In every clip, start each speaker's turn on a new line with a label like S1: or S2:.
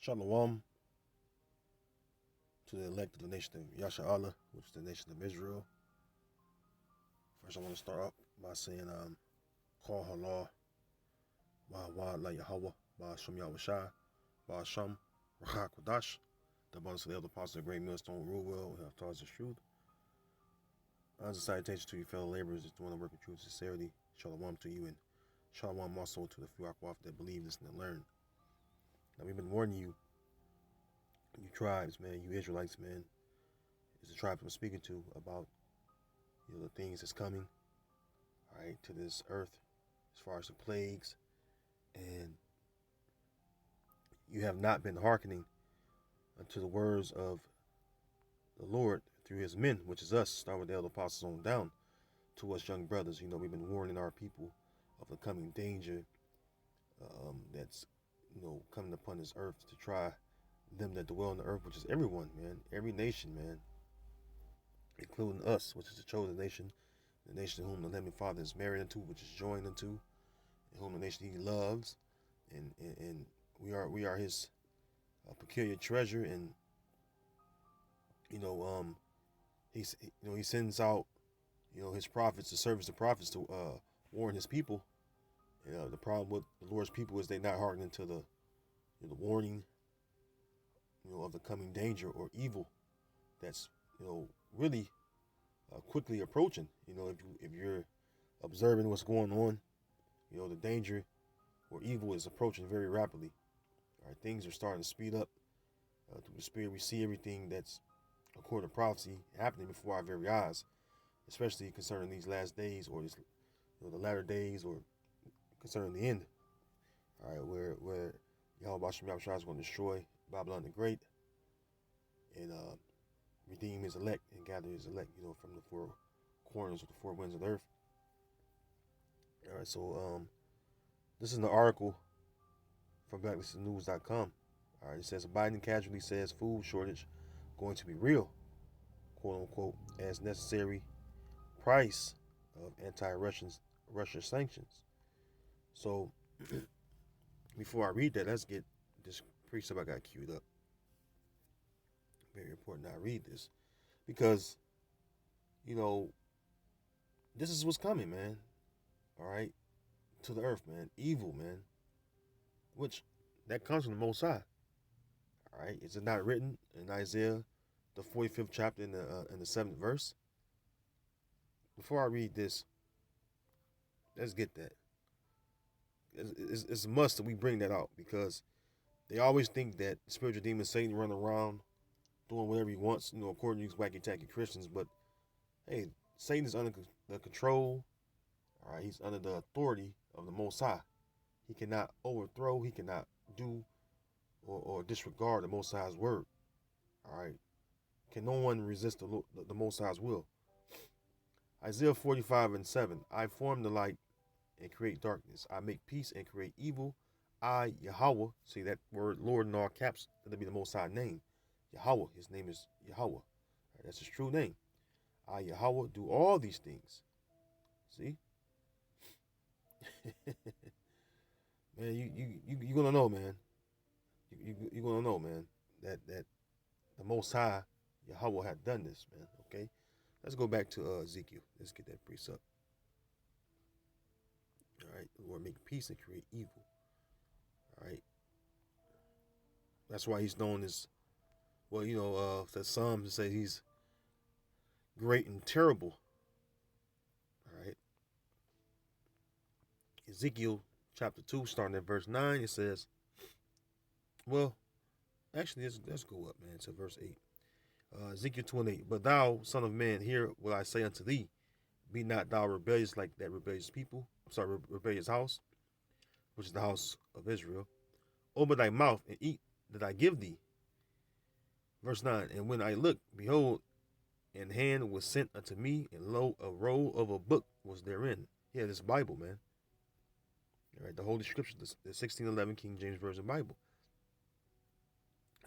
S1: Shalom to the elect of the nation of Yasha'Allah, which is the nation of Israel. First, I want to start off by saying, Call Allah, Wa La Yahweh, Ba Shem Yahweh Ba Shem Rachak Kodash, the abundance of the elder apostles, the great millstone, rule well, who have taught us the truth. As a salutation to you, fellow laborers, is doing the work of truth and sincerity. Shalom to you, and Shalom also to the few Akwaf that believe, listen, and learn. Now, we've been warning you, you tribes, man, you Israelites, man, is the tribe I'm speaking to about the things that's coming, all right, to this earth as far as the plagues, and you have not been hearkening unto the words of the Lord through his men, which is us, start with the elder apostles on down to us young brothers. We've been warning our people of the coming danger that's coming upon this earth to try them that dwell on the earth, which is everyone, man, every nation, man, including us, which is the chosen nation, the nation whom the Heavenly Father is married unto, which is joined unto, and whom the nation he loves, and we are his peculiar treasure, and he sends out his prophets to serve as the prophets to warn his people. And the problem with the Lord's people is they not hearkening to the warning of the coming danger or evil that's really quickly approaching. If you're observing what's going on, the danger or evil is approaching very rapidly. All right, things are starting to speed up through the Spirit. We see everything that's according to prophecy happening before our very eyes, especially concerning these last days, or the latter days, or concerning the end. All right, where Yahweh Shem Yahweh is going to destroy Babylon the Great and redeem his elect and gather his elect, from the four corners of the four winds of the earth. All right, so this is an article from blacklistednews.com. All right, it says Biden casually says food shortage going to be real, quote unquote, as necessary price of anti-Russian sanctions. So before I read that, let's get this precept I got queued up. Very important I read this because this is what's coming, man. All right, to the earth, man. Evil, man. Which that comes from the Most High. All right, is it not written in Isaiah, the 45th chapter in the 7th verse? Before I read this, let's get that. It's a must that we bring that out because they always think that spiritual demon Satan run around doing whatever he wants, according to these wacky tacky Christians. But hey, Satan is under the control. All right, he's under the authority of the Most High. He cannot overthrow. He cannot do or disregard the Most High's word. All right, can no one resist the Most High's will? Isaiah 45:7. I form the light and create darkness. I make peace and create evil. I, Yahweh, see that word Lord in all caps, that'll be the Most High name. Yahweh, his name is Yahweh. Right, that's his true name. I, Yahweh, do all these things. See? Man, you gonna know, man. You gonna know, man, that the Most High, Yahweh, had done this, man. Okay? Let's go back to Ezekiel. Let's get that precept. All right, the Lord make peace and create evil. All right, that's why he's known as, well, the Psalms say he's great and terrible. All right, Ezekiel chapter 2, starting at verse 9, it says, well, actually, let's go up, man, to verse 8. Ezekiel 2:8. But thou, son of man, hear what I say unto thee. Be not thou rebellious like that rebellious people. I'm sorry, rebellious house, which is the house of Israel. Open thy mouth and eat that I give thee. Verse 9. And when I looked, behold, an hand was sent unto me, and lo, a roll of a book was therein. Yeah, this Bible, man. All right, the Holy Scripture, the 1611 King James Version Bible.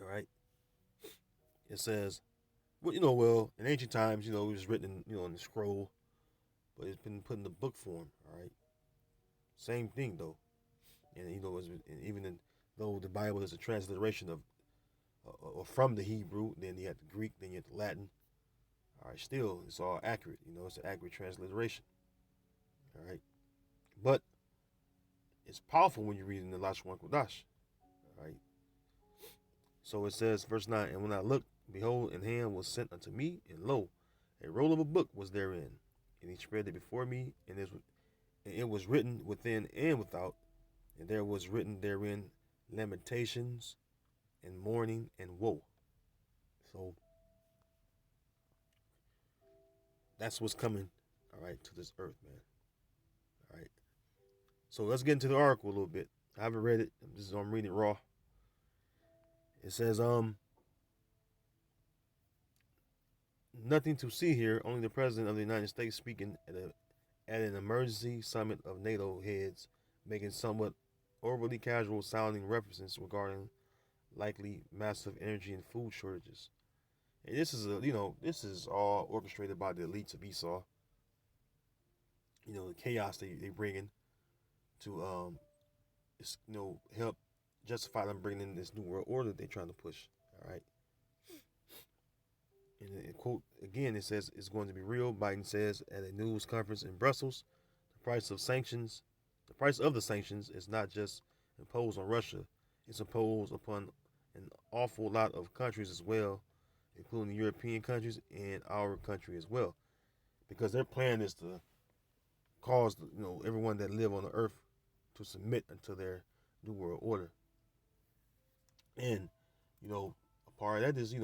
S1: All right. It says, well, in ancient times, it was written, in the scroll, but it's been put in the book form. All right. Same thing, though. And, even though the Bible is a transliteration of or from the Hebrew. Then you have the Greek. Then you have the Latin. All right, still it's all accurate. It's an accurate transliteration. All right, but it's powerful when you read in the Lashon Kodash. All right. So it says, verse 9, and when I looked, behold, an hand was sent unto me, and lo, a roll of a book was therein. And he spread it before me, and it was written within and without, and there was written therein lamentations and mourning and woe. So that's what's coming, all right, to this earth, man. All right. So let's get into the article a little bit. I haven't read it. I'm reading it raw. It says, nothing to see here, only the President of the United States speaking at an emergency summit of NATO heads, making somewhat overly casual sounding references regarding likely massive energy and food shortages. And this is all orchestrated by the elites of Esau. The chaos they bring in to help justify them bringing in this new world order they're trying to push. All right. And it, quote again, it says it's going to be real. Biden says at a news conference in Brussels, the price of the sanctions is not just imposed on Russia; it's imposed upon an awful lot of countries as well, including the European countries and our country as well, because their plan is to cause everyone that live on the earth to submit unto their new world order. And a part of that is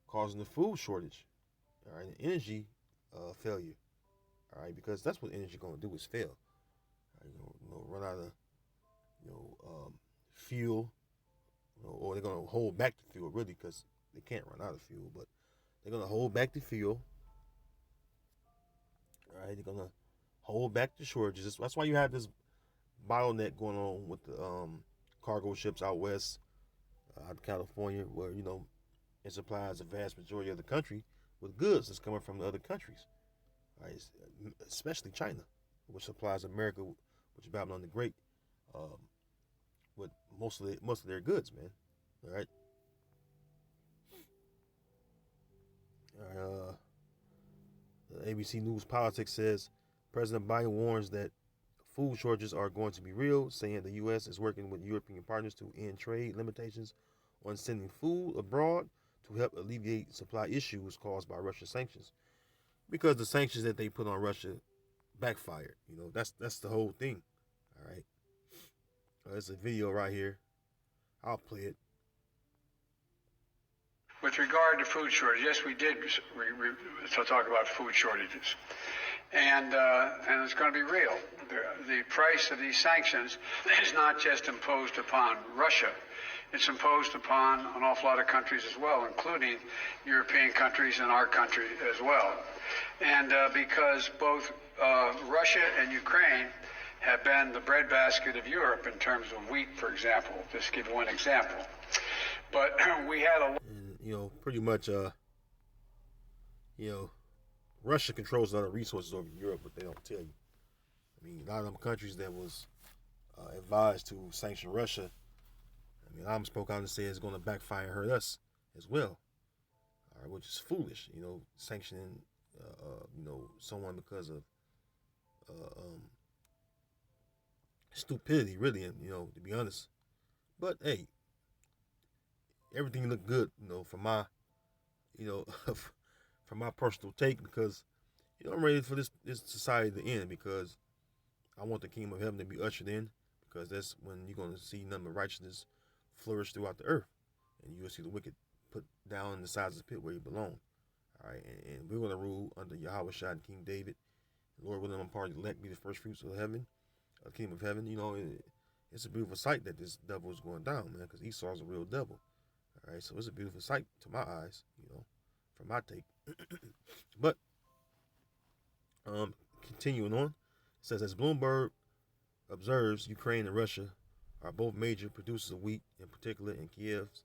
S1: causing the food shortage, all right, and energy failure, all right, because that's what energy going to do is fail. Right, run out of fuel, or they're going to hold back the fuel really because they can't run out of fuel, but they're going to hold back the fuel. All right, they're going to hold back the shortages. That's why you have this bottleneck going on with the cargo ships out west, out of California, where it supplies a vast majority of the country with goods that's coming from the other countries, right? Especially China, which supplies America, which is Babylon the Great, with most of their goods, man. All right. The ABC News Politics says President Biden warns that food shortages are going to be real, saying the U.S. is working with European partners to end trade limitations on sending food abroad to help alleviate supply issues caused by Russia's sanctions, because the sanctions that they put on Russia backfired. That's the whole thing. All right. There's a video right here. I'll play it.
S2: With regard to food shortage, yes, we did talk about food shortages, and it's going to be real. The price of these sanctions is not just imposed upon Russia. It's imposed upon an awful lot of countries as well, including European countries and our country as well. And because both Russia and Ukraine have been the breadbasket of Europe in terms of wheat, for example, just to give one example. But we had a...
S1: And, pretty much, Russia controls a lot of resources over Europe, but they don't tell you. I mean, a lot of them countries that was advised to sanction Russia, I'm spoke out and say it's going to backfire and hurt us as well, all right, which is foolish. Sanctioning, someone because of stupidity, really, and to be honest. But hey, everything looked good, from my, from my personal take, because I'm ready for this society to end, because I want the kingdom of heaven to be ushered in, because that's when you're going to see none but righteousness flourish throughout the earth, and you'll see the wicked put down in the sides of the pit where he belong. All right, and we're going to rule under Yahweh Shai and King David. The Lord willing, I'm part of the elect, be the first fruits of heaven, kingdom of heaven. It's a beautiful sight that this devil is going down, man, because Esau's a real devil. All right, so it's a beautiful sight to my eyes, from my take. But continuing on, it says, as Bloomberg observes, Ukraine and Russia are both major producers of wheat, in particular, in Kiev's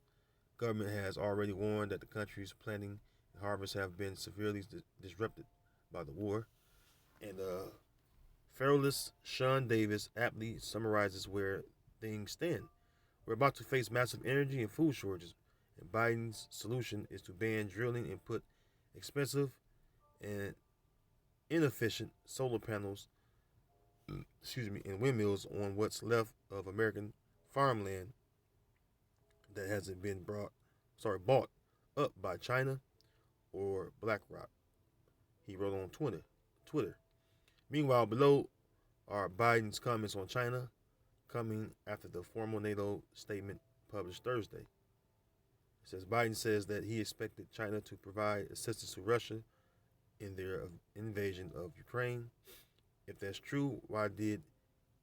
S1: government has already warned that the country's planting and harvest have been severely disrupted by the war. And Federalist Sean Davis aptly summarizes where things stand. We're about to face massive energy and food shortages, And Biden's solution is to ban drilling and put expensive and inefficient solar panels, and windmills on what's left of American farmland that hasn't been bought up by China or BlackRock. He wrote on Twitter. Meanwhile, below are Biden's comments on China, coming after the formal NATO statement published Thursday. It says Biden says that he expected China to provide assistance to Russia in their invasion of Ukraine. If that's true, why did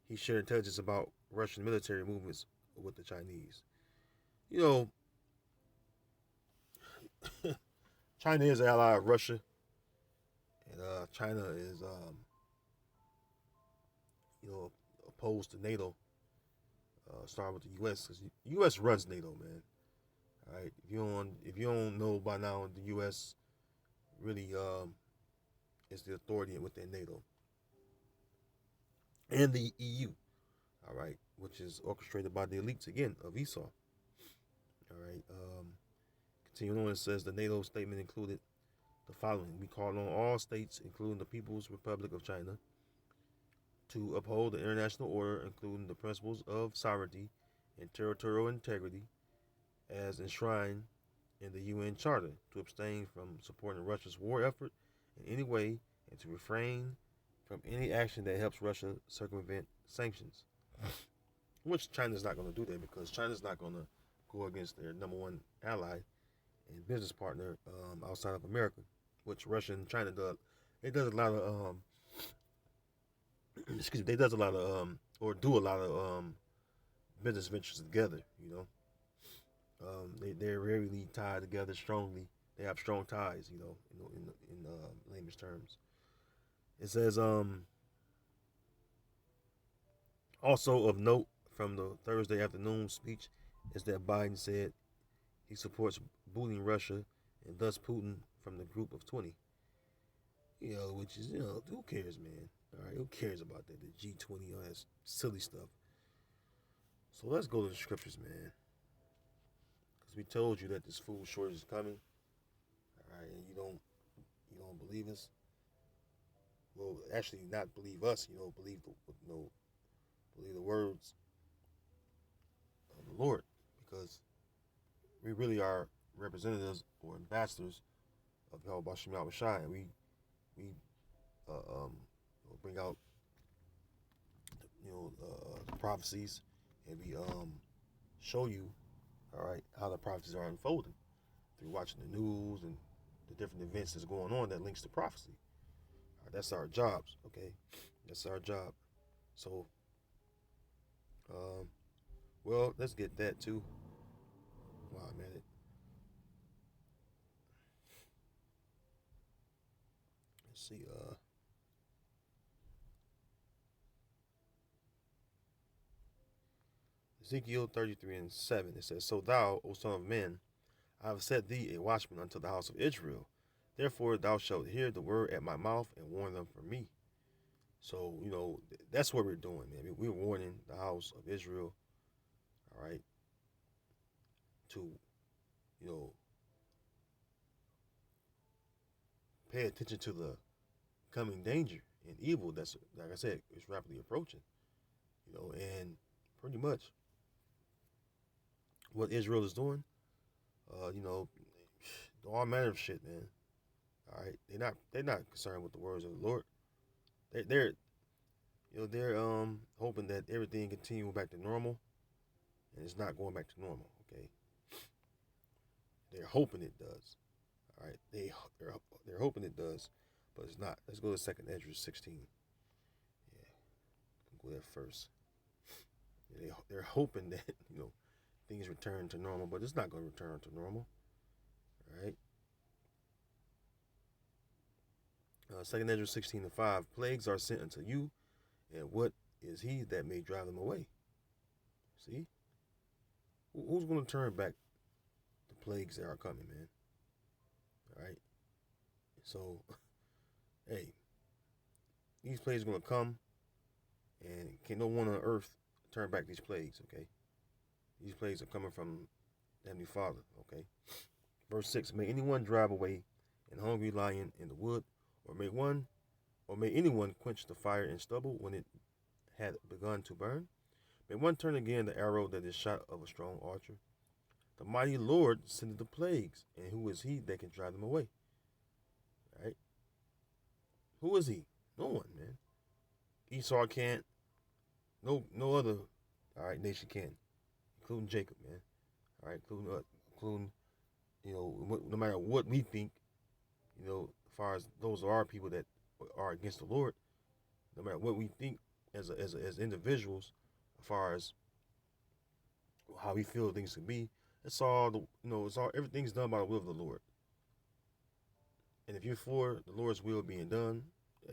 S1: he share intelligence about Russian military movements with the Chinese? You know, China is an ally of Russia, and China is, opposed to NATO. Starting with the U.S. because the U.S. runs NATO, man. All right, if you don't know by now, the U.S. really is the authority within NATO and the EU. All right, which is orchestrated by the elites again of Esau. All right. Continuing on, it says the NATO statement included the following: we call on all states, including the People's Republic of China, to uphold the international order, including the principles of sovereignty and territorial integrity as enshrined in the UN Charter, to abstain from supporting Russia's war effort in any way, and to refrain from any action that helps Russia circumvent sanctions. Which China's not going to do that, because China's not going to go against their number one ally and business partner outside of America, which Russia and China does. It does a lot of excuse me, they does a lot of or do a lot of business ventures together. They're rarely tied together strongly. They have strong ties. In layman's terms. It says also of note from the Thursday afternoon speech is that Biden said he supports booting Russia and thus Putin from the group of 20. Which is, who cares, man? All right, who cares about that? The G20, all that silly stuff. So let's go to the scriptures, man. Because we told you that this food shortage is coming. All right, and you don't believe us. Well, actually, not believe us. Believe the words of the Lord, because we really are representatives or ambassadors of Yahweh Shem Yahushai, and we bring out the prophecies, and we show you, all right, how the prophecies are unfolding through watching the news and the different events that's going on that links to prophecy. All right, that's our jobs, okay? That's our job. So, well, let's get that too. Wow, man. Let's see. Ezekiel 33:7. It says, "So thou, O son of man, I have set thee a watchman unto the house of Israel. Therefore thou shalt hear the word at my mouth and warn them from me." So, that's what we're doing, man. We're warning the house of Israel, all right, to, pay attention to the coming danger and evil that's, like I said, is rapidly approaching, and pretty much what Israel is doing, all manner of shit, man. All right, they're not concerned with the words of the Lord. They're hoping that everything continue back to normal, and it's not going back to normal. Okay, they're hoping it does. All right, they're hoping it does, but it's not. Let's go to 2nd Ezra 16. Yeah, go there first. They're hoping that things return to normal, but it's not going to return to normal. All right. 2nd Ezra 16:5. Plagues are sent unto you, and what is he that may drive them away? See, who's going to turn back the plagues that are coming, man? All right. So, hey, these plagues are going to come, and can no one on earth turn back these plagues? Okay. These plagues are coming from Heavenly Father. Okay. Verse 6, may anyone drive away an hungry lion in the wood, or may anyone quench the fire in stubble when it had begun to burn? May one turn again the arrow that is shot of a strong archer? The mighty Lord sendeth the plagues, and who is he that can drive them away? Right? Who is he? No one, man. Esau can't. No other, all right, nation can, including Jacob, man. All right, including no matter what we think, as far as those are our people that are against the Lord, no matter what we think as individuals, as far as how we feel things can be, everything's done by the will of the Lord. And if you're for the Lord's will being done,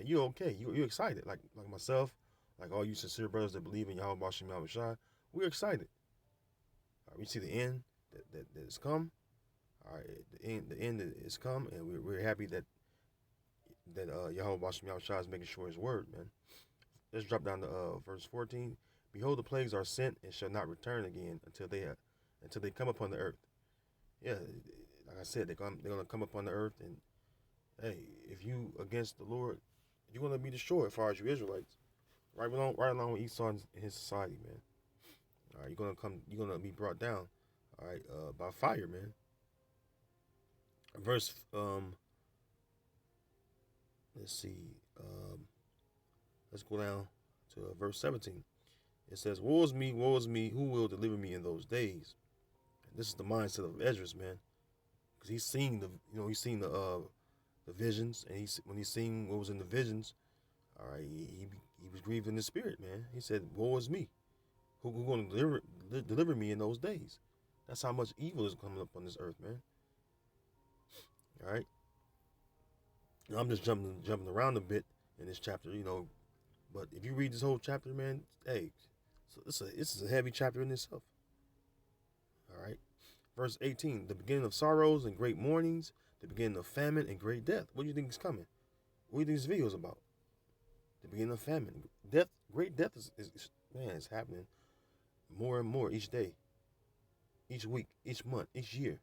S1: you're okay. You're excited, like myself, like all you sincere brothers that believe in Yahweh Bashim Yahushua. We're excited. We see the end that has come. All right, the end has come, and we're happy that Yahweh Bashim Yahushua is making sure His word, man. Let's drop down to verse 14. Behold, the plagues are sent and shall not return again until they come upon the earth. Yeah, like I said, they're gonna come upon the earth, and hey, if you against the Lord, you're gonna be destroyed as far as you Israelites. Right along with Esau and his society, man. All right, you're gonna be brought down, all right, by fire, man. Verse let's see, let's go down to verse 17. It says, woe is me, who will deliver me in those days? And this is the mindset of Esdras, man, because he's seen the visions, and when he's seen what was in the visions, all right, he was grieved in the spirit, man. He said, woe is me, who going to deliver me in those days? That's how much evil is coming up on this earth, man. All right. Now, I'm just jumping around a bit in this chapter, but if you read this whole chapter, man, hey, so this is a heavy chapter in itself. All right. Verse 18, the beginning of sorrows and great mournings, the beginning of famine and great death. What do you think is coming? What do you think this video is about? The beginning of famine. Great death is it's happening more and more each day, each week, each month, each year.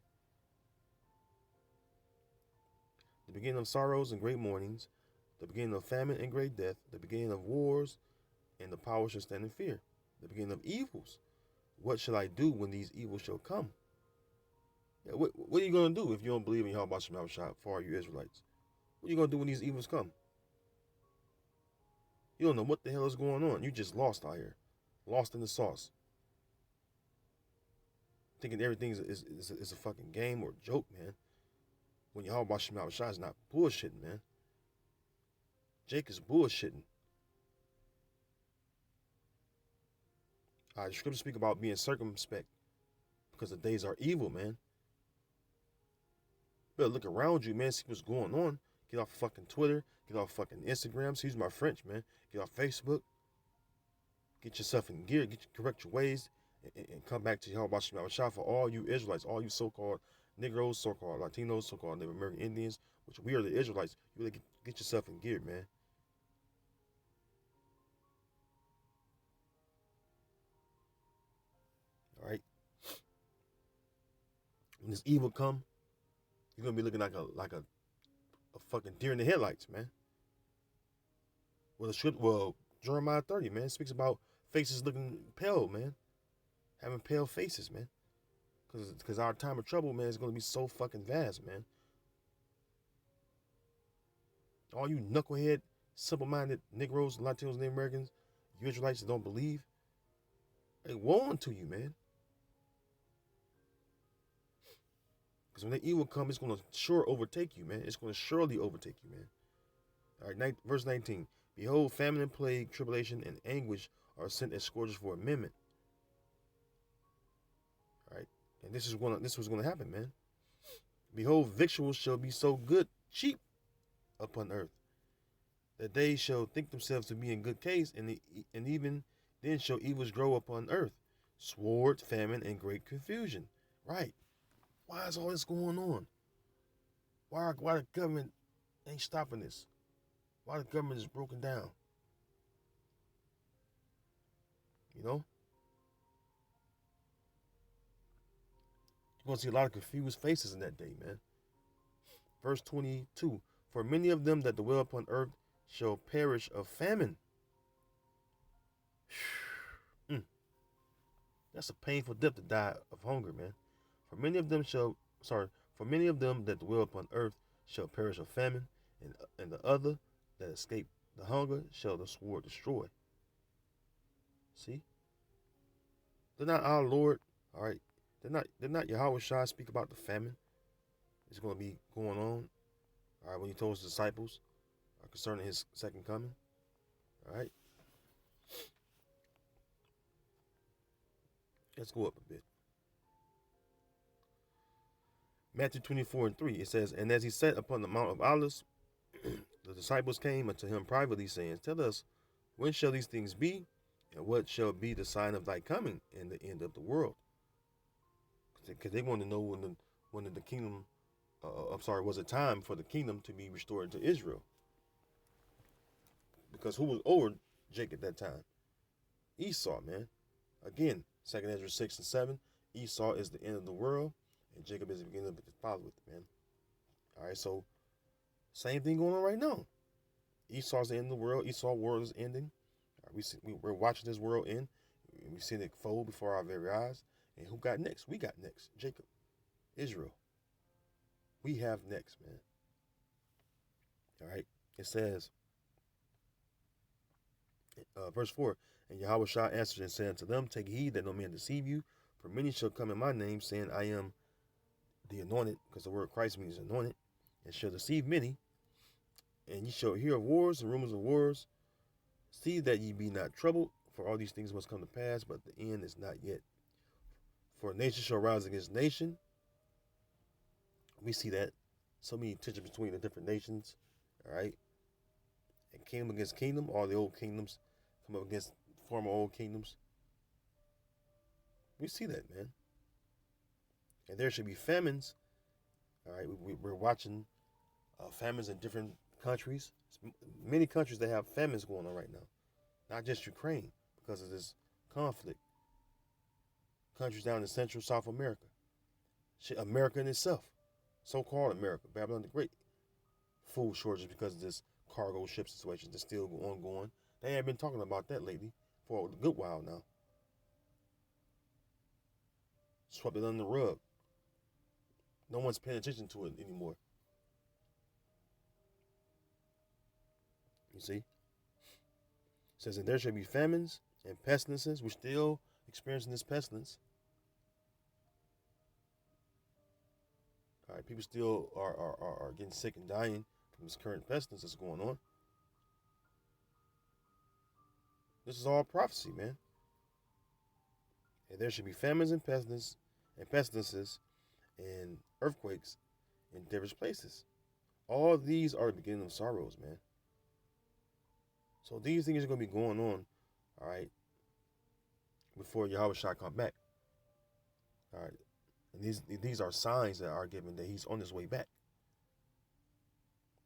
S1: The beginning of sorrows and great mournings, the beginning of famine and great death, the beginning of wars, and the power shall stand in fear. The beginning of evils. What shall I do when these evils shall come? Yeah, what are you going to do if you don't believe in Yahweh Shem Yahushua for all you Israelites? What are you going to do when these evils come? You don't know what the hell is going on. You just lost out here. Lost in the sauce. Thinking everything is a fucking game or a joke, man. When Yahweh Shem Yahushua is not bullshitting, man. Jake is bullshitting. The scriptures speak about being circumspect because the days are evil, man. Better look around you, man. See what's going on. Get off fucking Twitter. Get off fucking Instagram. Excuse my French, man. Get off Facebook. Get yourself in gear. Correct your ways. And come back to Yahweh Shem Yahushua for all you Israelites, all you so-called Negroes, so-called Latinos, so-called Native American Indians, which we are the Israelites. You really get yourself in gear, man. All right. When this evil come, you're gonna be looking like a fucking deer in the headlights, man. Well, Jeremiah 30, man, speaks about faces looking pale, man, having pale faces, man, because our time of trouble, man, is gonna be so fucking vast, man. All you knucklehead, simple-minded Negroes, Latinos, Native Americans, you Israelites that don't believe, hey, woe unto you, man. Because when the evil comes, it's going to sure overtake you, man. It's going to surely overtake you, man. All right, verse 19. Behold, famine and plague, tribulation, and anguish are sent as scourges for amendment. All right, and this was going to happen, man. Behold, victuals shall be so good, cheap upon earth, that they shall think themselves to be in good case, and even then shall evils grow upon earth, sword, famine, and great confusion. Right. Why is all this going on? Why the government ain't stopping this? Why the government is broken down? You know? You're going to see a lot of confused faces in that day, man. Verse 22. For many of them that dwell upon earth shall perish of famine. That's a painful death to die of hunger, man. For many of them shall, for many of them that dwell upon earth shall perish of famine, and the other that escape the hunger shall the sword destroy. See? Did not our Lord, all right, did not Yahweh Shai speak about the famine? It's going to be going on, all right, when he told his disciples concerning his second coming, all right? Let's go up a bit. Matthew 24:3, it says, and as he sat upon the Mount of Olives, the disciples came unto him privately, saying, tell us, when shall these things be, and what shall be the sign of thy coming and the end of the world? Because they want to know when the kingdom, was it time for the kingdom to be restored to Israel? Because who was over Jacob at that time? Esau, man. Again, 2nd Ezra 6 and 7, Esau is the end of the world, and Jacob is the beginning of it to follow it, man. All right, so same thing going on right now. Esau's the end of the world. Esau's world is ending. We're watching this world end. We've seen it fold before our very eyes. And who got next? We got next. Jacob. Israel. We have next, man. All right. It says, verse 4, and Yahweh Shah answered and said unto them, take heed that no man deceive you, for many shall come in my name, saying, I am the anointed, because the word Christ means anointed, and shall deceive many. And ye shall hear of wars and rumors of wars. See that ye be not troubled, for all these things must come to pass, but the end is not yet. For nation shall rise against nation. We see that. So many tension between the different nations. All right. And kingdom against kingdom. All the old kingdoms come up against former old kingdoms. We see that, man. And there should be famines. All right. We're watching famines in different countries. Many countries that have famines going on right now. Not just Ukraine, because of this conflict. Countries down in Central South America. America in itself. So-called America. Babylon the Great. Food shortages because of this cargo ship situation that's still ongoing. They ain't been talking about that lately for a good while now. Swept it under the rug. No one's paying attention to it anymore. You see? It says, and there shall be famines and pestilences. We're still experiencing this pestilence. All right, people still are getting sick and dying from this current pestilence that's going on. This is all prophecy, man. And there should be famines and pestilences and earthquakes in diverse places. All these are the beginning of sorrows, man. So these things are going to be going on, all right, before Yahweh shall come back. All right. And these are signs that are given that he's on his way back.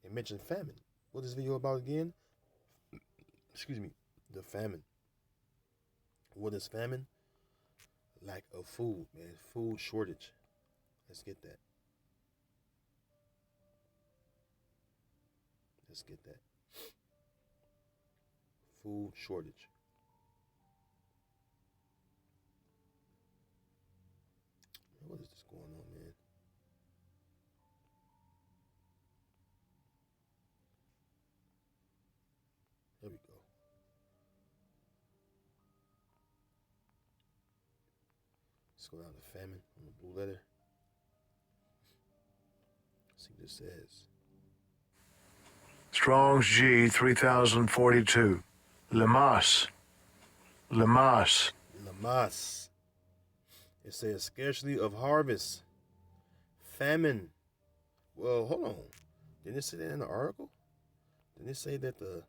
S1: It mentioned famine. What is this video about again? Excuse me. The famine. What is famine? Lack of food, man. Food shortage. Let's get that. Let's get that. Food shortage. What is this going on, man? There we go. Let's go down to famine on the blue letter. See what it says.
S3: Strong's G 3042. Lamas. Lamas.
S1: Lamas. It says scarcity of harvest. Famine. Well, hold on. Didn't it say that in the article? Didn't it say that the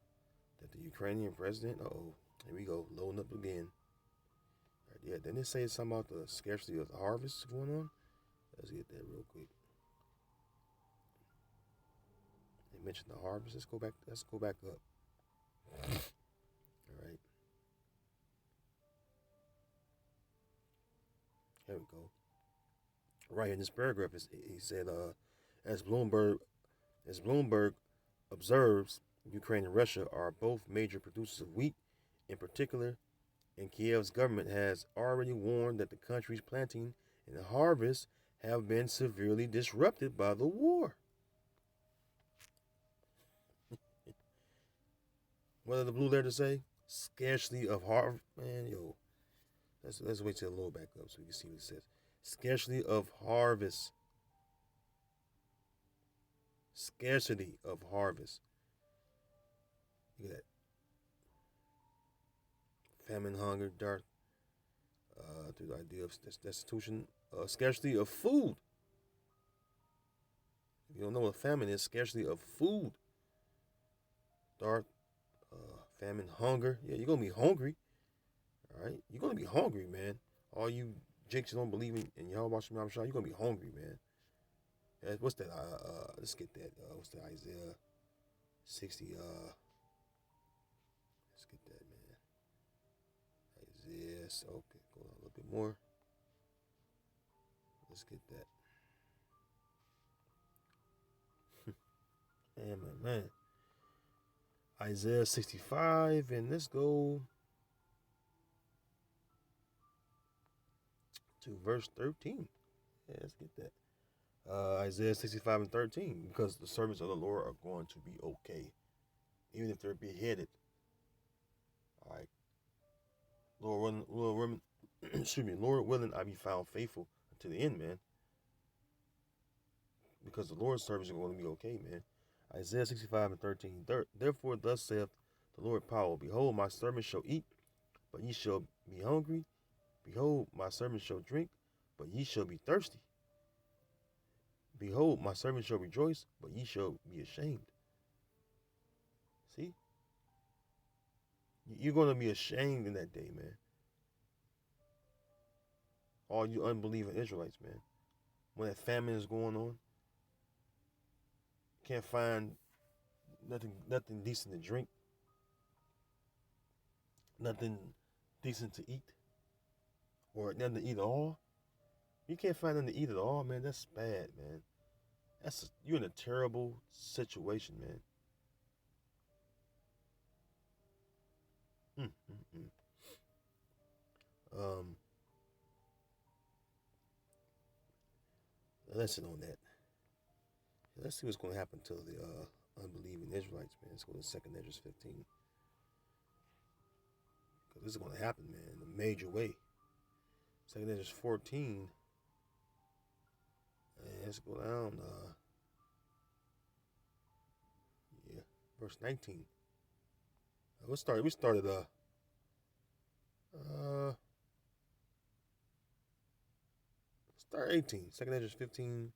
S1: Ukrainian president? Uh-oh. Here we go. Loading up again. Right, yeah, didn't it say something about the scarcity of the harvest going on? Let's get that real quick. They mentioned the harvest. Let's go back up. All right. There we go. Right in this paragraph, he said, as Bloomberg observes, Ukraine and Russia are both major producers of wheat, in particular, and Kiev's government has already warned that the country's planting and harvest have been severely disrupted by the war. What did the blue letter say? Scarcity of harvest. Man, yo, let's wait till the lower back up so we can see what it says. Scarcity of harvest. Scarcity of harvest. Look at that. Famine, hunger, dark. Through the idea of destitution, scarcity of food. If you don't know what famine is, scarcity of food. Dark, famine, hunger. Yeah, you're gonna be hungry. All right, you're gonna be hungry, man. All you jakes don't believe in Yahweh Shem Shah, you're gonna be hungry, man. What's that? Let's get that. What's that? Isaiah 60. Let's get that, man. Isaiah. Okay, go on a little bit more. Let's get that. Man. Isaiah 65, and let's go to verse 13. Yeah, let's get that. Isaiah 65 and 13, because the servants of the Lord are going to be okay, even if they're beheaded. All right. Lord willing, excuse me, Lord willing, I be found faithful to the end, man. Because the Lord's servants are going to be okay, man. Isaiah 65 and 13. Therefore, thus saith the Lord power, behold, my servants shall eat, but ye shall be hungry. Behold, my servants shall drink, but ye shall be thirsty. Behold, my servants shall rejoice, but ye shall be ashamed. See? You're going to be ashamed in that day, man. All you unbelieving Israelites, man. When that famine is going on, can't find nothing decent to drink, nothing decent to eat, or nothing to eat at all. You can't find nothing to eat at all, man. That's bad, man. You're in a terrible situation, man. Mm, mm, mm. Lesson on that. Let's see what's going to happen to the unbelieving Israelites, man. Let's go to 2nd Ezra 15. Because this is going to happen, man, in a major way. 2nd Ezra 14. And let's go down. Verse 19. We started. Start 18. 2nd Ezra 15,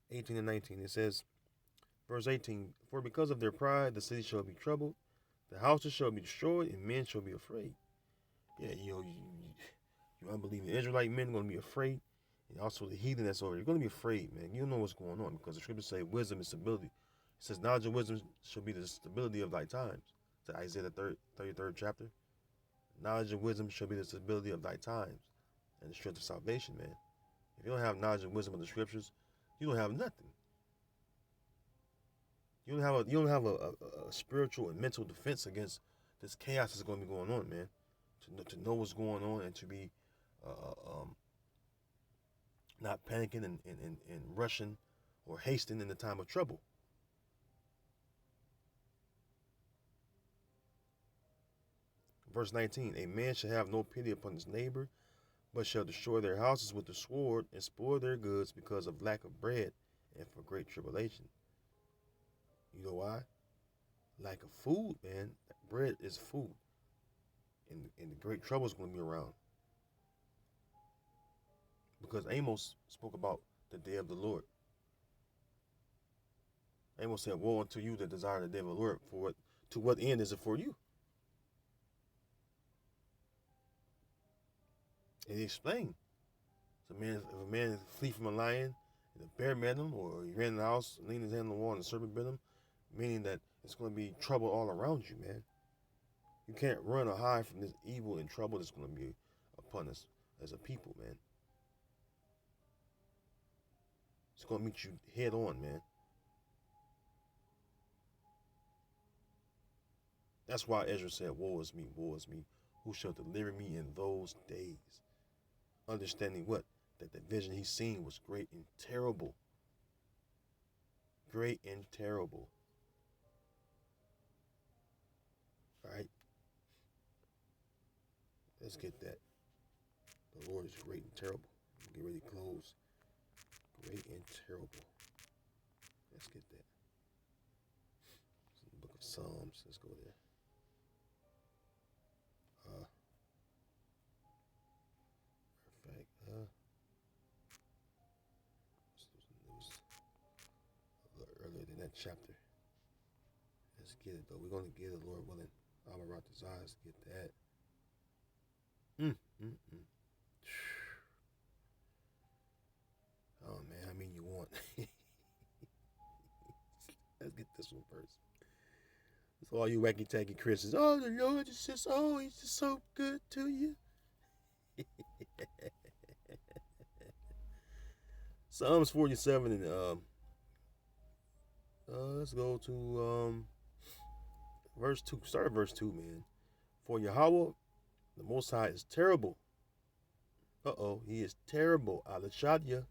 S1: 18 and 19. It says, verse 18, for because of their pride, the city shall be troubled, the houses shall be destroyed, and men shall be afraid. Yeah, you unbelieving Israelite men are going to be afraid, and also the heathen that's over. You're going to be afraid, man. You don't know what's going on, because the scriptures say wisdom and stability. It says knowledge and wisdom shall be the stability of thy times. It's Isaiah the 33rd chapter. Knowledge and wisdom shall be the stability of thy times, and the strength of salvation, man. If you don't have knowledge and wisdom of the scriptures, you don't have nothing. You don't have a spiritual and mental defense against this chaos that's going to be going on, man. To know what's going on and to be not panicking and rushing or hasting in the time of trouble. Verse 19, a man shall have no pity upon his neighbor, but shall destroy their houses with the sword and spoil their goods because of lack of bread and for great tribulation. You know why? Lack of food, man. Bread is food. And the great trouble is going to be around. Because Amos spoke about the day of the Lord. Amos said, woe unto you that desire the day of the Lord. To what end is it for you? And he explained. So if a man flee from a lion, and a bear met him, or he ran in the house, leaned his hand on the wall, and a serpent bit him, meaning that it's going to be trouble all around you, man. You can't run or hide from this evil and trouble that's going to be upon us as a people, man. It's going to meet you head on, man. That's why Ezra said, woe is me, woe is me. Who shall deliver me in those days? Understanding what? That the vision he seen was great and terrible. Great and terrible. All right? Let's get that. The Lord is great and terrible. Get ready to close. Great and terrible. Let's get that. It's in the book of Psalms. Let's go there. Matter of fact, it was a little earlier than that chapter. Let's get it though. We're gonna get it, Lord willing. I'm about his eyes to get that. Oh man, I mean you want. Let's get this one first. So all you wacky tacky Christians, oh the Lord is just, oh he's just so good to you. Psalms 47 and let's go to verse 2. Start at verse 2, man. For Yahweh, the Most High, is terrible. He is terrible. Alashadya.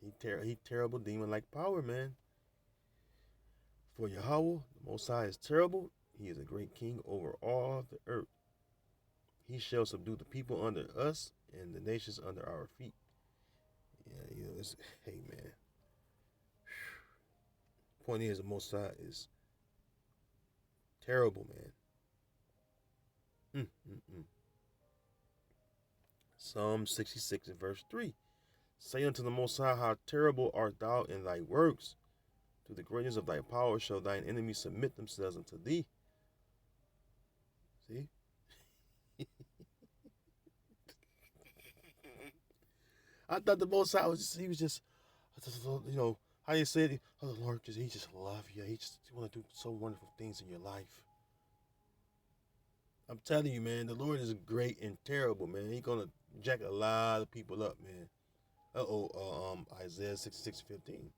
S1: He terrible demon like power, man. For Yahweh, the Most High, is terrible. He is a great king over all the earth. He shall subdue the people under us and the nations under our feet. Yeah, you know, hey, man. Point is, the Most High is terrible, man. Psalm 66 and verse 3. Say unto the Most High, how terrible art thou in thy works. To the greatness of thy power shall thine enemies submit themselves unto thee. See? I thought the Most High he was just, you know, how you said, oh, the Lord, he just love you. He just want to do so wonderful things in your life. I'm telling you, man, the Lord is great and terrible, man. He's going to jack a lot of people up, man. Isaiah 66:15.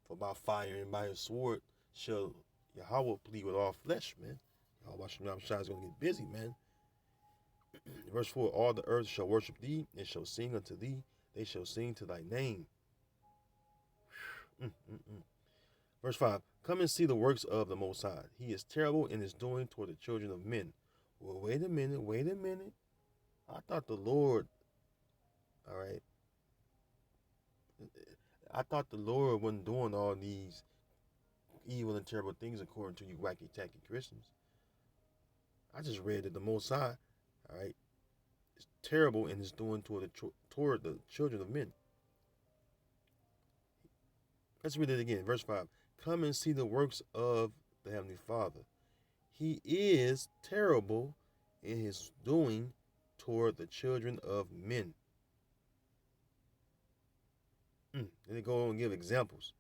S1: For by fire and by his sword shall Yahweh plead with all flesh, man. Yahweh Shai is going to get busy, man. Verse 4, all the earth shall worship thee, and shall sing unto thee. They shall sing to thy name. Verse 5, come and see the works of the Most High. He is terrible in his doing toward the children of men. Well, wait a minute. I thought the Lord, all right, I thought the Lord wasn't doing all these evil and terrible things according to you wacky tacky Christians. I just read that the Most High, all right, is terrible in his doing toward the children of men. Let's read it again. Verse 5. Come and see the works of the Heavenly Father. He is terrible in his doing toward the children of men. Then they go on and give examples.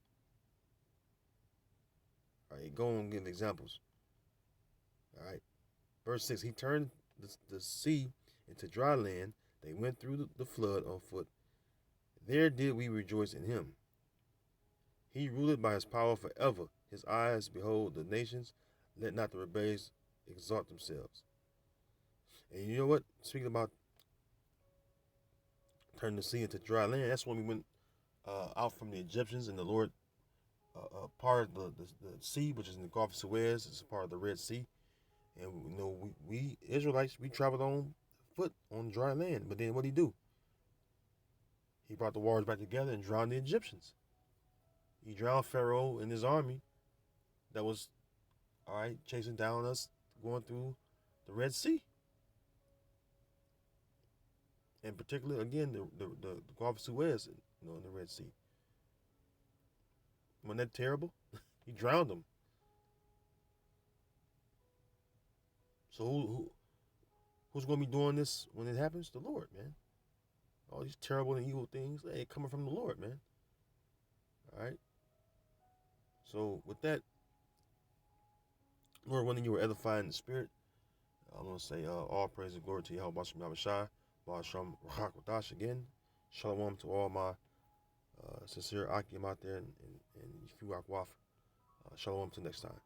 S1: All right, go on and give examples. All right. Verse 6, he turned the sea into dry land. They went through the flood on foot. There did we rejoice in him. He ruled by his power forever. His eyes behold the nations. Let not the rebellious exalt themselves. And you know what? Speaking about turning the sea into dry land, that's when we went out from the Egyptians, and the Lord parted the sea, which is in the Gulf of Suez. It's part of the Red Sea. And you know, we Israelites, we traveled on foot on dry land. But then what did he do? He brought the waters back together and drowned the Egyptians. He drowned Pharaoh and his army that was, all right, chasing down us, going through the Red Sea. And particularly, again, the Gulf of Suez, you know, in the Red Sea. Wasn't that terrible? He drowned them. So who's going to be doing this when it happens? The Lord, man. All these terrible and evil things, hey, coming from the Lord, man. All right. So with that, Lord, when you were edified in the spirit, I'm going to say all praise and glory to Yahweh Basham Yahweh Shai, Basham Rahak Wadash again. Shalom to all my Sincere Akim out there, and Yifu Akwaf. Shalom till next time.